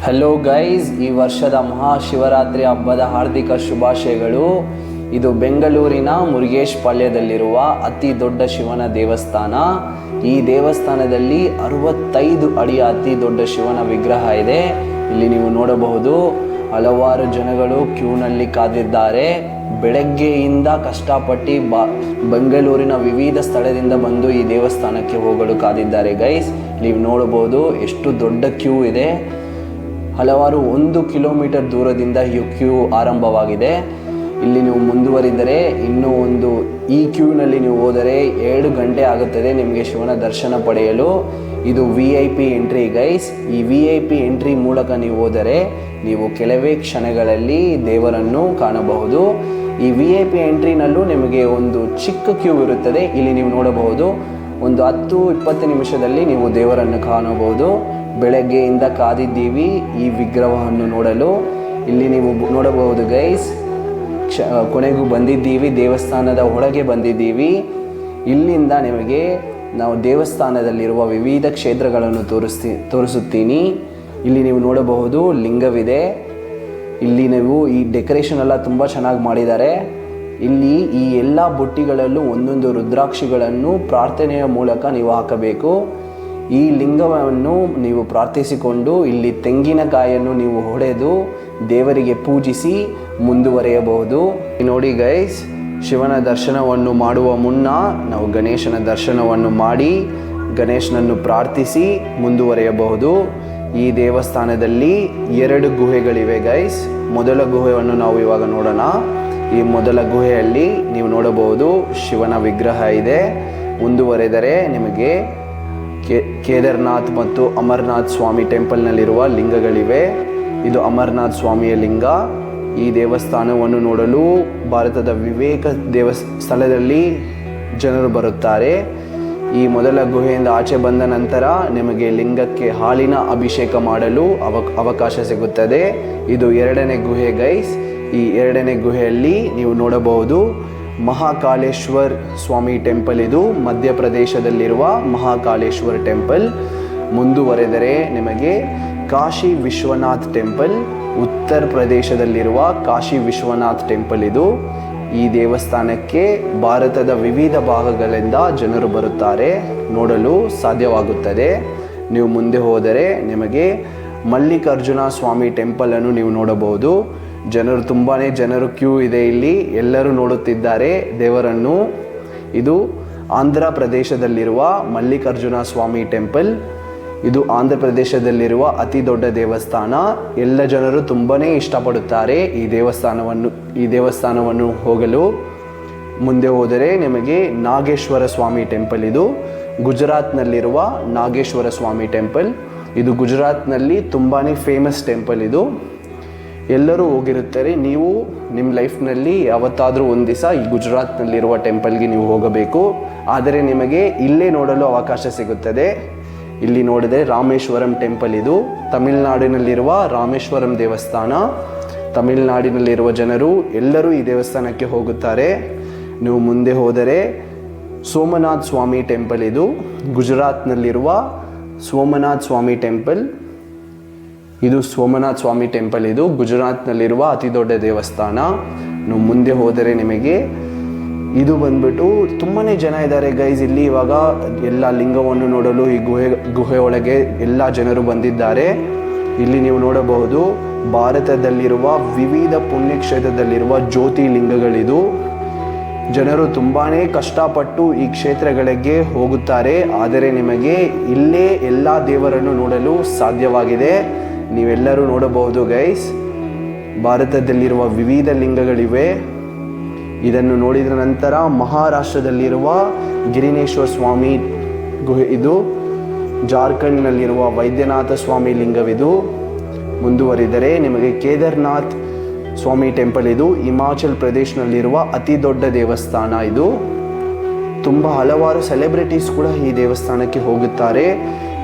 Hello guys, ಈ ವರ್ಷದ ಮಹಾಶಿವರಾತ್ರಿ ಹಬ್ಬದ ಹಾರ್ದಿಕ ಶುಭಾಶಯಗಳು. ಇದು ಬೆಂಗಳೂರಿನ ಮುರುಗೇಶ್ ಪಾಳ್ಯದಲ್ಲಿರುವ ಅತಿ ದೊಡ್ಡ ಶಿವನ ದೇವಸ್ಥಾನ. ಈ ದೇವಸ್ಥಾನದಲ್ಲಿ 65 ಅಡಿಯ ಅತಿ ದೊಡ್ಡ ಶಿವನ ವಿಗ್ರಹ ಇದೆ. ಇಲ್ಲಿ ನೀವು ನೋಡಬಹುದು ಹಲವಾರು ಜನಗಳು ಕ್ಯೂನಲ್ಲಿ ಕಾದಿದ್ದಾರೆ. ಬೆಳಗ್ಗೆಯಿಂದ ಕಷ್ಟಪಟ್ಟು ಬೆಂಗಳೂರಿನ ವಿವಿಧ ಸ್ಥಳದಿಂದ ಬಂದು ಈ ದೇವಸ್ಥಾನಕ್ಕೆ ಹೋಗಲು ಕಾದಿದ್ದಾರೆ ಗೈಸ್. ನೀವು ನೋಡಬಹುದು ಎಷ್ಟು ದೊಡ್ಡ ಕ್ಯೂ ಇದೆ. ಹಲವಾರು 1 ಕಿಲೋಮೀಟರ್ ದೂರದಿಂದ ಈ ಕ್ಯೂ ಆರಂಭವಾಗಿದೆ. ಇಲ್ಲಿ ನೀವು ಮುಂದುವರಿದರೆ ಈ ಕ್ಯೂನಲ್ಲಿ ನೀವು ಹೋದರೆ 7 ಗಂಟೆ ಆಗುತ್ತದೆ ನಿಮಗೆ ಶಿವನ ದರ್ಶನ ಪಡೆಯಲು. ಇದು VIP ಎಂಟ್ರಿ ಗೈಸ್. ಈ VIP ಎಂಟ್ರಿ ಮೂಲಕ ನೀವು ಹೋದರೆ ನೀವು ಕೆಲವೇ ಕ್ಷಣಗಳಲ್ಲಿ ದೇವರನ್ನು ಕಾಣಬಹುದು. ಈ VIP ಎಂಟ್ರಿನಲ್ಲೂ ನಿಮಗೆ ಒಂದು ಚಿಕ್ಕ ಕ್ಯೂ ಇರುತ್ತದೆ. ಇಲ್ಲಿ ನೀವು ನೋಡಬಹುದು ಒಂದು 10-20 ನಿಮಿಷದಲ್ಲಿ ನೀವು ದೇವರನ್ನು ಕಾಣಬಹುದು. ಬೆಳಗ್ಗೆಯಿಂದ ಕಾದಿದ್ದೀವಿ ಈ ವಿಗ್ರಹವನ್ನು ನೋಡಲು. ಇಲ್ಲಿ ನೀವು ನೋಡಬಹುದು ಗೈಸ್, ಕೊನೆಗೂ ಬಂದಿದ್ದೀವಿ, ದೇವಸ್ಥಾನದ ಒಳಗೆ ಬಂದಿದ್ದೀವಿ. ಇಲ್ಲಿಂದ ನಿಮಗೆ ನಾವು ದೇವಸ್ಥಾನದಲ್ಲಿರುವ ವಿವಿಧ ಕ್ಷೇತ್ರಗಳನ್ನು ತೋರಿಸುತ್ತೀನಿ. ಇಲ್ಲಿ ನೀವು ನೋಡಬಹುದು ಲಿಂಗವಿದೆ. ಇಲ್ಲಿ ನೀವು ಈ ಡೆಕೋರೇಷನ್ ಎಲ್ಲ ತುಂಬ ಚೆನ್ನಾಗಿ ಮಾಡಿದ್ದಾರೆ. ಇಲ್ಲಿ ಈ ಎಲ್ಲ ಬುಟ್ಟಿಗಳಲ್ಲೂ ಒಂದೊಂದು ರುದ್ರಾಕ್ಷಿಗಳನ್ನು ಪ್ರಾರ್ಥನೆಯ ಮೂಲಕ ನೀವು ಹಾಕಬೇಕು. ಈ ಲಿಂಗವನ್ನು ನೀವು ಪ್ರಾರ್ಥಿಸಿಕೊಂಡು ಇಲ್ಲಿ ತೆಂಗಿನಕಾಯಿಯನ್ನು ನೀವು ಹೊಡೆದು ದೇವರಿಗೆ ಪೂಜಿಸಿ ಮುಂದುವರಿಯಬಹುದು. ನೋಡಿ ಗೈಸ್, ಶಿವನ ದರ್ಶನವನ್ನು ಮಾಡುವ ಮುನ್ನ ನಾವು ಗಣೇಶನ ದರ್ಶನವನ್ನು ಮಾಡಿ ಗಣೇಶನನ್ನು ಪ್ರಾರ್ಥಿಸಿ ಮುಂದುವರಿಯಬಹುದು. ಈ ದೇವಸ್ಥಾನದಲ್ಲಿ 2 ಗುಹೆಗಳಿವೆ ಗೈಸ್. ಮೊದಲ ಗುಹೆಯನ್ನು ನಾವು ಇವಾಗ ನೋಡೋಣ. ಈ ಮೊದಲ ಗುಹೆಯಲ್ಲಿ ನೀವು ನೋಡಬಹುದು ಶಿವನ ವಿಗ್ರಹ ಇದೆ. ಮುಂದುವರೆದರೆ ನಿಮಗೆ ಕೇದಾರ್ನಾಥ್ ಮತ್ತು ಅಮರನಾಥ್ ಸ್ವಾಮಿ ಟೆಂಪಲ್ನಲ್ಲಿರುವ ಲಿಂಗಗಳಿವೆ. ಇದು ಅಮರನಾಥ್ ಸ್ವಾಮಿಯ ಲಿಂಗ. ಈ ದೇವಸ್ಥಾನವನ್ನು ನೋಡಲು ಭಾರತದ ವಿವಿಧ ಸ್ಥಳದಲ್ಲಿ ಜನರು ಬರುತ್ತಾರೆ. ಈ ಮೊದಲ ಗುಹೆಯಿಂದ ಆಚೆ ಬಂದ ನಂತರ ನಿಮಗೆ ಲಿಂಗಕ್ಕೆ ಹಾಲಿನ ಅಭಿಷೇಕ ಮಾಡಲು ಅವಕಾಶ ಸಿಗುತ್ತದೆ. ಇದು 2ನೇ ಗುಹೆ ಗೈಸ್. ಈ 2ನೇ ಗುಹೆಯಲ್ಲಿ ನೀವು ನೋಡಬಹುದು ಮಹಾಕಾಲೇಶ್ವರ್ ಸ್ವಾಮಿ ಟೆಂಪಲ್. ಇದು ಮಧ್ಯಪ್ರದೇಶದಲ್ಲಿರುವ ಮಹಾಕಾಲೇಶ್ವರ್ ಟೆಂಪಲ್. ಮುಂದುವರೆದರೆ ನಿಮಗೆ ಕಾಶಿ ವಿಶ್ವನಾಥ್ ಟೆಂಪಲ್, ಉತ್ತರ ಪ್ರದೇಶದಲ್ಲಿರುವ ಕಾಶಿ ವಿಶ್ವನಾಥ್ ಟೆಂಪಲ್. ಇದು ಈ ದೇವಸ್ಥಾನಕ್ಕೆ ಭಾರತದ ವಿವಿಧ ಭಾಗಗಳಿಂದ ಜನರು ಬರುತ್ತಾರೆ, ನೋಡಲು ಸಾಧ್ಯವಾಗುತ್ತದೆ. ನೀವು ಮುಂದೆ ಹೋದರೆ ನಿಮಗೆ ಮಲ್ಲಿಕಾರ್ಜುನ ಸ್ವಾಮಿ ಟೆಂಪಲನ್ನು ನೀವು ನೋಡಬಹುದು. ತುಂಬಾ ಜನರು ಕ್ಯೂ ಇದೆ. ಇಲ್ಲಿ ಎಲ್ಲರೂ ನೋಡುತ್ತಿದ್ದಾರೆ ದೇವರನ್ನು. ಇದು ಆಂಧ್ರ ಪ್ರದೇಶದಲ್ಲಿರುವ ಮಲ್ಲಿಕಾರ್ಜುನ ಸ್ವಾಮಿ ಟೆಂಪಲ್. ಇದು ಆಂಧ್ರ ಪ್ರದೇಶದಲ್ಲಿರುವ ಅತಿ ದೊಡ್ಡ ದೇವಸ್ಥಾನ. ಎಲ್ಲ ಜನರು ತುಂಬಾ ಇಷ್ಟಪಡುತ್ತಾರೆ ಈ ದೇವಸ್ಥಾನವನ್ನು ಹೋಗಲು. ಮುಂದೆ ಹೋದರೆ ನಿಮಗೆ ನಾಗೇಶ್ವರ ಸ್ವಾಮಿ ಟೆಂಪಲ್. ಇದು ಗುಜರಾತ್ನಲ್ಲಿರುವ ನಾಗೇಶ್ವರ ಸ್ವಾಮಿ ಟೆಂಪಲ್. ಇದು ಗುಜರಾತ್ನಲ್ಲಿ ತುಂಬಾ ಫೇಮಸ್ ಟೆಂಪಲ್. ಇದು ಎಲ್ಲರೂ ಹೋಗಿರುತ್ತಾರೆ. ನೀವು ನಿಮ್ಮ ಲೈಫ್ನಲ್ಲಿ ಯಾವತ್ತಾದರೂ ಒಂದು ದಿವಸ ಈ ಗುಜರಾತ್ನಲ್ಲಿರುವ ಟೆಂಪಲ್ಗೆ ನೀವು ಹೋಗಬೇಕು. ಆದರೆ ನಿಮಗೆ ಇಲ್ಲೇ ನೋಡಲು ಅವಕಾಶ ಸಿಗುತ್ತದೆ. ಇಲ್ಲಿ ನೋಡಿದರೆ ರಾಮೇಶ್ವರಂ ಟೆಂಪಲ್. ಇದು ತಮಿಳುನಾಡಿನಲ್ಲಿರುವ ರಾಮೇಶ್ವರಂ ದೇವಸ್ಥಾನ. ತಮಿಳುನಾಡಿನಲ್ಲಿರುವ ಜನರು ಎಲ್ಲರೂ ಈ ದೇವಸ್ಥಾನಕ್ಕೆ ಹೋಗುತ್ತಾರೆ. ನೀವು ಮುಂದೆ ಹೋದರೆ ಸೋಮನಾಥ್ ಸ್ವಾಮಿ ಟೆಂಪಲ್. ಇದು ಗುಜರಾತ್ನಲ್ಲಿರುವ ಸೋಮನಾಥ್ ಸ್ವಾಮಿ ಟೆಂಪಲ್. ಇದು ಸೋಮನಾಥ್ ಸ್ವಾಮಿ ಟೆಂಪಲ್. ಇದು ಗುಜರಾತ್ನಲ್ಲಿರುವ ಅತಿ ದೊಡ್ಡ ದೇವಸ್ಥಾನ. ನೀವು ಮುಂದೆ ಹೋದರೆ ನಿಮಗೆ ಇದು ಬಂದ್ಬಿಟ್ಟು ತುಂಬಾ ಜನ ಇದ್ದಾರೆ ಗೈಸ್. ಇಲ್ಲಿ ಇವಾಗ ಎಲ್ಲ ಲಿಂಗವನ್ನು ನೋಡಲು ಈ ಗುಹೆ ಒಳಗೆ ಎಲ್ಲ ಜನರು ಬಂದಿದ್ದಾರೆ. ಇಲ್ಲಿ ನೀವು ನೋಡಬಹುದು ಭಾರತದಲ್ಲಿರುವ ವಿವಿಧ ಪುಣ್ಯಕ್ಷೇತ್ರದಲ್ಲಿರುವ ಜ್ಯೋತಿರ್ಲಿಂಗಗಳಿದು. ಜನರು ತುಂಬಾ ಕಷ್ಟಪಟ್ಟು ಈ ಕ್ಷೇತ್ರಗಳಿಗೆ ಹೋಗುತ್ತಾರೆ. ಆದರೆ ನಿಮಗೆ ಇಲ್ಲೇ ಎಲ್ಲ ದೇವರನ್ನು ನೋಡಲು ಸಾಧ್ಯವಾಗಿದೆ. ನೀವೆಲ್ಲರೂ ನೋಡಬಹುದು ಗೈಸ್, ಭಾರತದಲ್ಲಿರುವ ವಿವಿಧ ಲಿಂಗಗಳಿವೆ. ಇದನ್ನು ನೋಡಿದ ನಂತರ ಮಹಾರಾಷ್ಟ್ರದಲ್ಲಿರುವ ಗಿರಿನೇಶ್ವರ ಸ್ವಾಮಿ ಗುಹೆ. ಇದು ಜಾರ್ಖಂಡ್ನಲ್ಲಿರುವ ವೈದ್ಯನಾಥ ಸ್ವಾಮಿ ಲಿಂಗವಿದು. ಮುಂದುವರಿದರೆ ನಿಮಗೆ ಕೇದಾರ್ನಾಥ್ ಸ್ವಾಮಿ ಟೆಂಪಲ್, ಇದು ಹಿಮಾಚಲ್ ಪ್ರದೇಶನಲ್ಲಿರುವ ಅತಿ ದೊಡ್ಡ ದೇವಸ್ಥಾನ. ಇದು ತುಂಬ ಹಲವಾರು ಸೆಲೆಬ್ರಿಟೀಸ್ ಕೂಡ ಈ ದೇವಸ್ಥಾನಕ್ಕೆ ಹೋಗುತ್ತಾರೆ.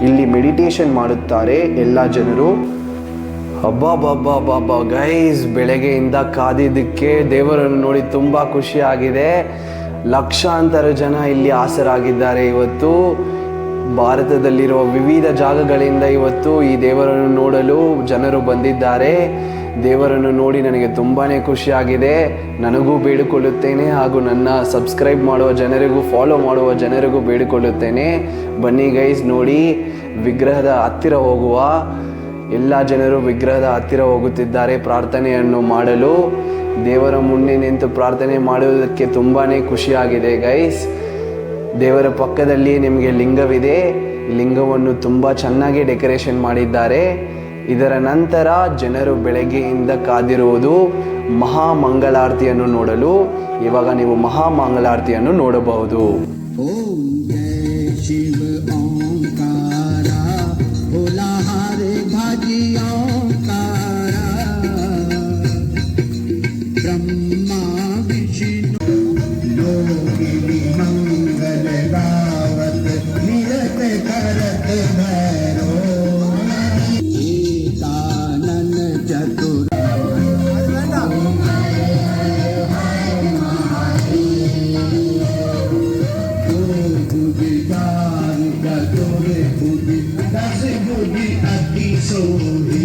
ಇಲ್ಲಿ ಮೆಡಿಟೇಷನ್ ಮಾಡುತ್ತಾರೆ ಎಲ್ಲ ಜನರು. ಹಬ್ಬ ಗೈಸ್, ಬೆಳಗ್ಗೆಯಿಂದ ಕಾದಿದ್ದಕ್ಕೆ ದೇವರನ್ನು ನೋಡಿ ತುಂಬ ಖುಷಿಯಾಗಿದೆ. ಲಕ್ಷಾಂತರ ಜನ ಇಲ್ಲಿ ಹಾಸರಾಗಿದ್ದಾರೆ. ಇವತ್ತು ಭಾರತದಲ್ಲಿರುವ ವಿವಿಧ ಜಾಗಗಳಿಂದ ಇವತ್ತು ಈ ದೇವರನ್ನು ನೋಡಲು ಜನರು ಬಂದಿದ್ದಾರೆ. ದೇವರನ್ನು ನೋಡಿ ನನಗೆ ತುಂಬಾ ಖುಷಿಯಾಗಿದೆ. ನನಗೂ ಬೇಡಿಕೊಳ್ಳುತ್ತೇನೆ, ಹಾಗೂ ನನ್ನ ಸಬ್ಸ್ಕ್ರೈಬ್ ಮಾಡುವ ಜನರಿಗೂ ಫಾಲೋ ಮಾಡುವ ಜನರಿಗೂ ಬೇಡಿಕೊಳ್ಳುತ್ತೇನೆ, ಬನ್ನಿ ಗೈಸ್ ನೋಡಿ. ವಿಗ್ರಹದ ಹತ್ತಿರ ಹೋಗುವ ಎಲ್ಲ ಜನರು ವಿಗ್ರಹದ ಹತ್ತಿರ ಹೋಗುತ್ತಿದ್ದಾರೆ ಪ್ರಾರ್ಥನೆಯನ್ನು ಮಾಡಲು. ದೇವರ ಮುಂದೆ ನಿಂತು ಪ್ರಾರ್ಥನೆ ಮಾಡುವುದಕ್ಕೆ ತುಂಬಾ ಖುಷಿಯಾಗಿದೆ ಗೈಸ್. ದೇವರ ಪಕ್ಕದಲ್ಲಿ ನಿಮಗೆ ಲಿಂಗವಿದೆ. ಲಿಂಗವನ್ನು ತುಂಬ ಚೆನ್ನಾಗಿ ಡೆಕೋರೇಷನ್ ಮಾಡಿದ್ದಾರೆ. ಇದರ ನಂತರ ಜನರು ಬೆಳಗ್ಗೆಯಿಂದ ಕಾದಿರುವುದು ಮಹಾಮಂಗಳಾರತಿಯನ್ನು ನೋಡಲು. ಇವಾಗ ನೀವು ಮಹಾಮಂಗಳಾರತಿಯನ್ನು ನೋಡಬಹುದು. So